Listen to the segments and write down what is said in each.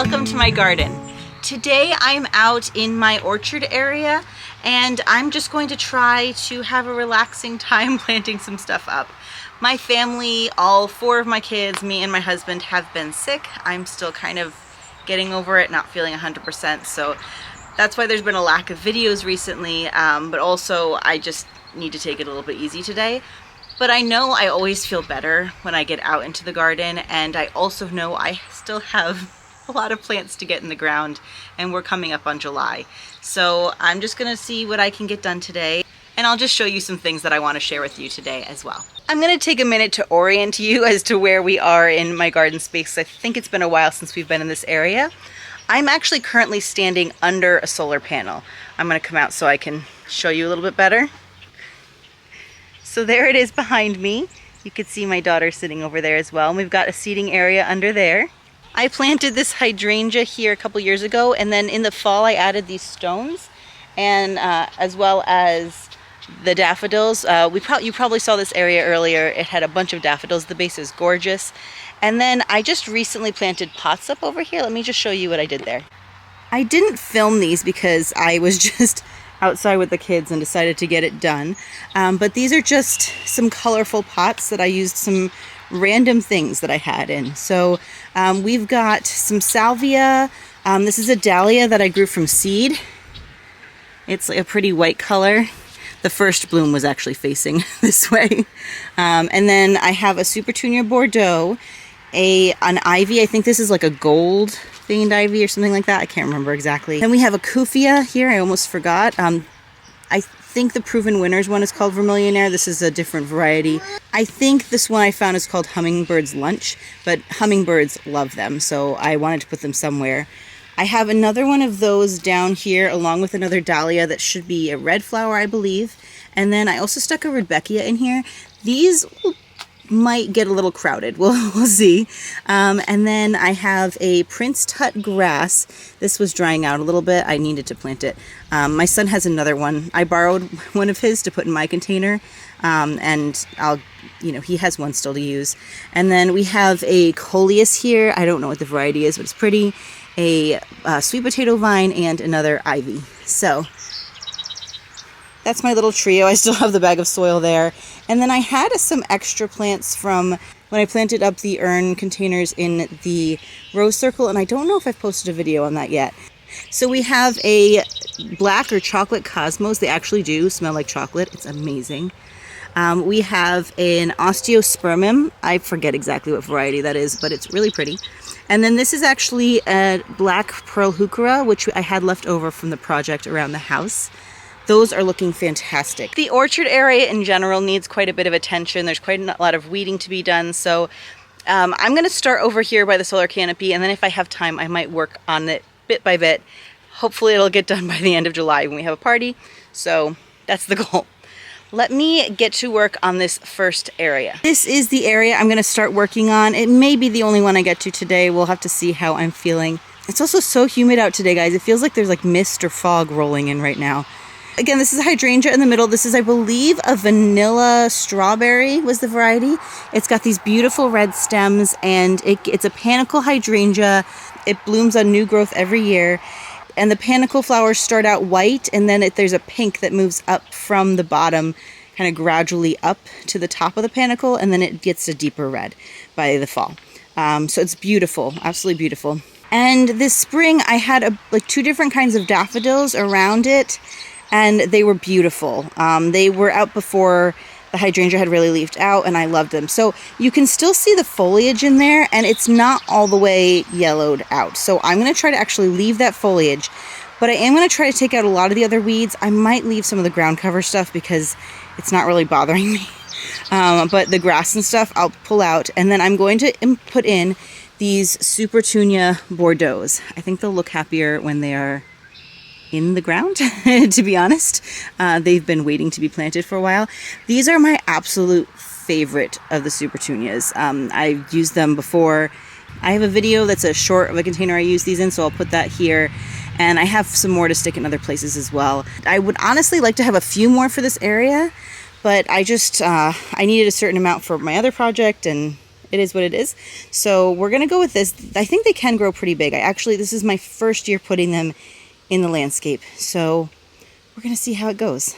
welcome to my garden. Today I'm out in my orchard area and I'm just going to try to have a relaxing time planting some stuff up. My family, all four of my kids, me and my husband have been sick. I'm still kind of getting over it, not feeling 100%, so that's why there's been a lack of videos recently, but also I just need to take it a little bit easy today. But I know I always feel better when I get out into the garden, and I also know I still have a lot of plants to get in the ground, and we're coming up on July. So I'm just gonna see what I can get done today, and I'll just show you some things that I want to share with you today as well. I'm gonna take a minute to orient you as to where we are in my garden space. I think it's been a while since we've been in this area. I'm actually currently standing under a solar panel. I'm gonna come out so I can show you a little bit better. So there it is behind me. You could see my daughter sitting over there as well. And we've got a seating area under there. I planted this hydrangea here a couple years ago, and then in the fall I added these stones, and as well as the daffodils. You probably saw this area earlier. It had a bunch of daffodils. The base is gorgeous. And then I just recently planted pots up over here. Let me just show you what I did there. I didn't film these because I was just outside with the kids and decided to get it done. But these are just some colorful pots that I used some random things that I had in. So we've got some salvia. This is a dahlia that I grew from seed. It's a pretty white color. The first bloom was actually facing this way. And then I have a Supertunia Bordeaux, an ivy. I think this is like a gold veined ivy or something like that. I can't remember exactly. Then we have a Kufia here. I almost forgot. I think the Proven Winners one is called Vermillionaire. This is a different variety. I think this one I found is called Hummingbird's Lunch, but hummingbirds love them, so I wanted to put them somewhere. I have another one of those down here along with another dahlia that should be a red flower, I believe. And then I also stuck a Rudbeckia in here. These might get a little crowded. We'll see. And then I have a Prince Tut grass. This was drying out a little bit. I needed to plant it. My son has another one. I borrowed one of his to put in my container, and he has one still to use. And then we have a coleus here. I don't know what the variety is, but it's pretty. A sweet potato vine and another ivy. So that's my little trio. I still have the bag of soil there. And then I had some extra plants from when I planted up the urn containers in the rose circle, and I don't know if I've posted a video on that yet. So we have a black or chocolate cosmos. They actually do smell like chocolate. It's amazing. We have an osteospermum. I forget exactly what variety that is, but it's really pretty. And then this is actually a black pearl heuchera, which I had left over from the project around the house. Those are looking fantastic. The orchard area in general needs quite a bit of attention. There's quite a lot of weeding to be done. So I'm going to start over here by the solar canopy, and then if I have time, I might work on it bit by bit. Hopefully it'll get done by the end of July when we have a party. So that's the goal. Let me get to work on this first area. This is the area I'm going to start working on. It may be the only one I get to today. We'll have to see how I'm feeling. It's also so humid out today, guys. It feels like there's like mist or fog rolling in right now. Again, this is a hydrangea in the middle. This is, I believe, a vanilla strawberry was the variety. It's got these beautiful red stems, and it's a panicle hydrangea. It blooms on new growth every year. And the panicle flowers start out white, and then there's a pink that moves up from the bottom, kind of gradually up to the top of the panicle, and then it gets a deeper red by the fall. So it's beautiful, absolutely beautiful. And this spring, I had two different kinds of daffodils around it, and they were beautiful. They were out before the hydrangea had really leafed out, and I loved them. So you can still see the foliage in there, and it's not all the way yellowed out. So I'm going to try to actually leave that foliage, but I am going to try to take out a lot of the other weeds. I might leave some of the ground cover stuff because it's not really bothering me. But the grass and stuff I'll pull out, and then I'm going to put in these Supertunia Bordeaux. I think they'll look happier when they are in the ground, to be honest. They've been waiting to be planted for a while. These are my absolute favorite of the Supertunias. I've used them before. I have a video that's a short of a container I use these in, so I'll put that here. And I have some more to stick in other places as well. I would honestly like to have a few more for this area, but I needed a certain amount for my other project, and it is what it is. So we're gonna go with this. I think they can grow pretty big. This is my first year putting them in the landscape. So we're gonna see how it goes.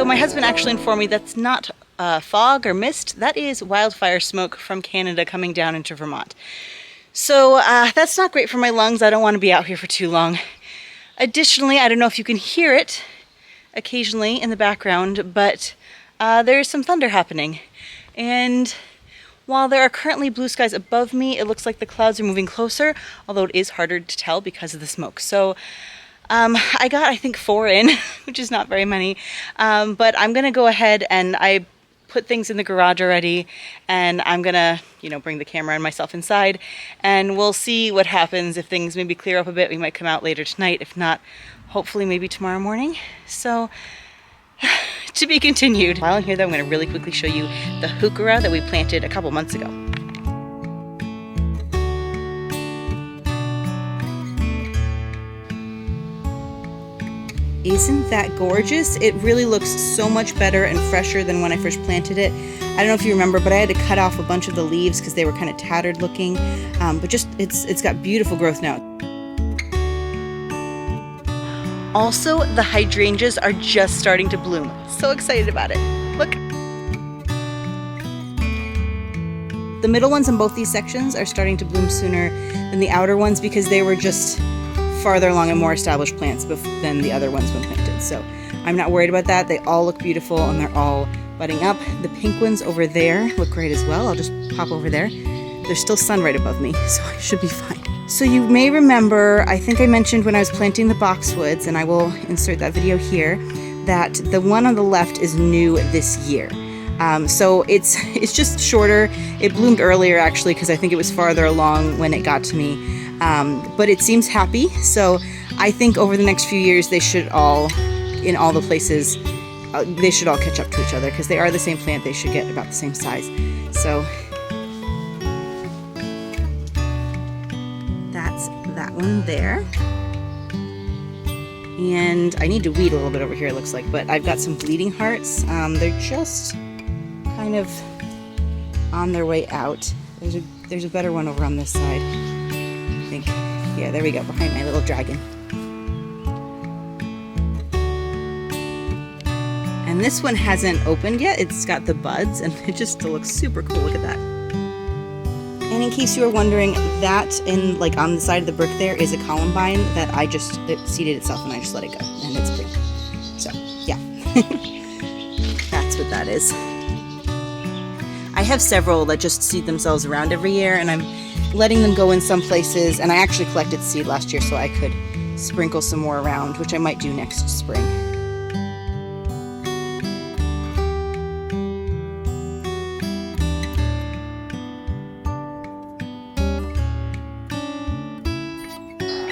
My husband actually informed me that's not fog or mist, that is wildfire smoke from Canada coming down into Vermont. So that's not great for my lungs. I don't want to be out here for too long. Additionally, I don't know if you can hear it occasionally in the background, but there's some thunder happening. And while there are currently blue skies above me, it looks like the clouds are moving closer, although it is harder to tell because of the smoke. So I got, I think, 4 in, which is not very many, but I'm going to go ahead and I put things in the garage already, and I'm going to, bring the camera and myself inside, and we'll see what happens. If things maybe clear up a bit, we might come out later tonight. If not, hopefully maybe tomorrow morning. So, to be continued. While I'm here, though, I'm going to really quickly show you the heuchera that we planted a couple months ago. Isn't that gorgeous? It really looks so much better and fresher than when I first planted it. I don't know if you remember, but I had to cut off a bunch of the leaves because they were kind of tattered looking. But just, it's got beautiful growth now. Also, the hydrangeas are just starting to bloom. So excited about it. Look. The middle ones in both these sections are starting to bloom sooner than the outer ones because they were just farther along and more established plants than the other ones when planted. So I'm not worried about that. They all look beautiful and they're all budding up. The pink ones over there look great as well. I'll just pop over there. There's still sun right above me, so I should be fine. So you may remember, I think I mentioned when I was planting the boxwoods, and I will insert that video here, that the one on the left is new this year. So it's just shorter. It bloomed earlier actually because I think it was farther along when it got to me. But it seems happy, so I think over the next few years they should all, in all the places, they should all catch up to each other because they are the same plant. They should get about the same size. So that's that one there. And I need to weed a little bit over here, it looks like, but I've got some bleeding hearts. They're just kind of on their way out. There's a better one over on this side. I think, yeah, there we go, behind my little dragon. And this one hasn't opened yet. It's got the buds and it just still looks super cool. Look at that. And in case you were wondering, that in like on the side of the brick there is a columbine that it seeded itself and I just let it go and it's big. So yeah, that's what that is. I have several that just seed themselves around every year and I'm letting them go in some places, and I actually collected seed last year so I could sprinkle some more around, which I might do next spring.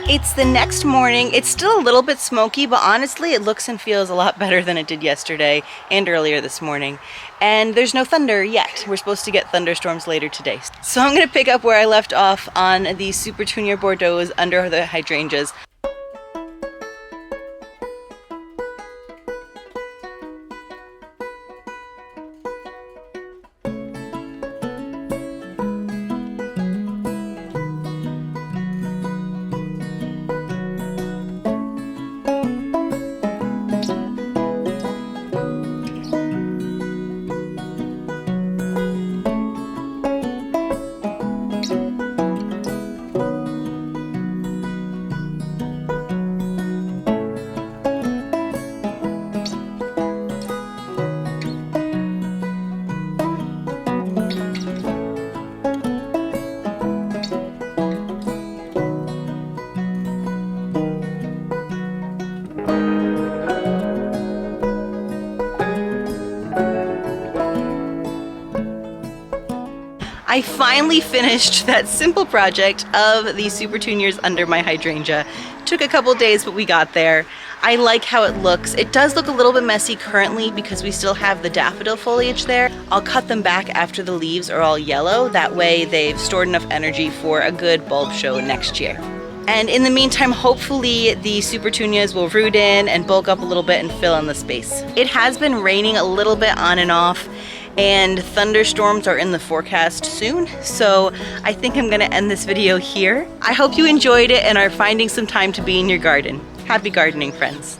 It's the next morning. It's still a little bit smoky, but honestly it looks and feels a lot better than it did yesterday and earlier this morning. And there's no thunder yet. We're supposed to get thunderstorms later today. So I'm going to pick up where I left off on the Supertunia Bordeaux under the hydrangeas. I finally finished that simple project of the Supertunias under my hydrangea. Took a couple days, but we got there. I like how it looks. It does look a little bit messy currently because we still have the daffodil foliage there. I'll cut them back after the leaves are all yellow. That way they've stored enough energy for a good bulb show next year. And in the meantime, hopefully the Supertunias will root in and bulk up a little bit and fill in the space. It has been raining a little bit on and off, and thunderstorms are in the forecast soon, so I think I'm gonna end this video here. I hope you enjoyed it and are finding some time to be in your garden. Happy gardening, friends.